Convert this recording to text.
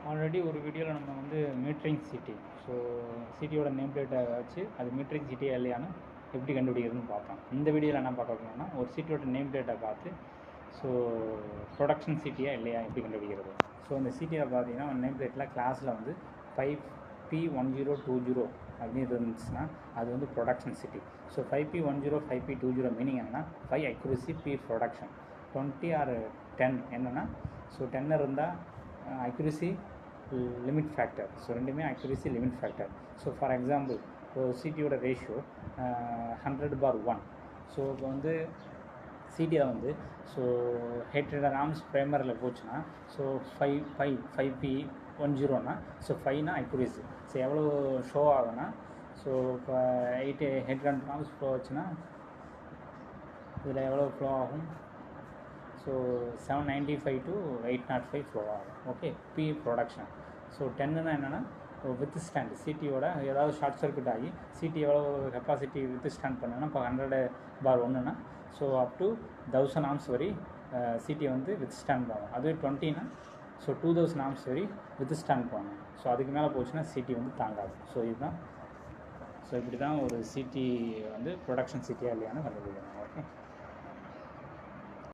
Already ஒரு வீடியோவில் நம்ம வந்து மீட்டரிங் சிட்டி, ஸோ சிட்டியோட நேம் பிளேட்டை வச்சு அது மீட்டரிங் சிட்டியா இல்லையான்னு எப்படி கண்டுபிடிக்கிறதுன்னு பார்த்தோம். இந்த வீடியோவில் என்ன பார்க்க போனோம்னா ஒரு சிட்டியோட நேம் பிளேட்டை பார்த்து ஸோ ப்ரொடக்ஷன் சிட்டியா இல்லையா எப்படி கண்டுபிடிக்கிறது. ஸோ இந்த சிட்டியில் பார்த்தீங்கன்னா நேம் பிளேட்டில் கிளாஸில் வந்து 5P1020 அப்படின்னு இருந்துச்சுன்னா அது வந்து production city. So 5P10 5P20 meaning என்னென்னா 5 அக்யூரசி P ப்ரொடக்ஷன், 20 or 10 என்னென்னா ஸோ 10 இருந்தால் அக்யூரசி லிமிட் ஃபேக்டர். ஸோ ரெண்டுமே accuracy limit factor. So for example இப்போ சிட்டியோட ரேஷியோ 100/1. ஸோ இப்போ வந்து சிட்டியில் வந்து ஸோ 800 ஆம்ஸ் ப்ரைமரில் போச்சுன்னா ஸோ 5P10னா ஸோ 5னா அக்யூரசி. ஸோ எவ்வளோ ஷோ ஆகும்னா ஸோ இப்போ 800 ஆம்ஸ் ஃப்ளோ ஆச்சுன்னா இதில் எவ்வளோ ஃப்ளோ ஆகும்? ஸோ 795 to 805 ஃப்ளோ ஆகும். Okay, P protection. ஸோ 10னா என்னென்னா வித் ஸ்டாண்ட் சிட்டியோட ஏதாவது ஷார்ட் சர்க்யூட் ஆகி சிட்டி எவ்வளோ கெப்பாசிட்டி வித் ஸ்டாண்ட் பண்ணுன்னா இப்போ 100/1னா ஸோ அப் டு 1000 ஆம்ஸ் வரை சிட்டி வந்து வித் ஸ்டாண்ட் பண்ணுவோம். அதுவே 20னா ஸோ 2000 ஆம்ஸ் வரை வித் ஸ்டாண்ட் பண்ணுவோம். ஸோ அதுக்கு மேலே போச்சுன்னா சிட்டி வந்து தாங்காது. ஸோ இதுதான் இப்படி தான் ஒரு சிட்டி வந்து ப்ரொடக்ஷன் சிட்டியாக இல்லையான்னு கண்டுபிடிக்கணும். ஓகே.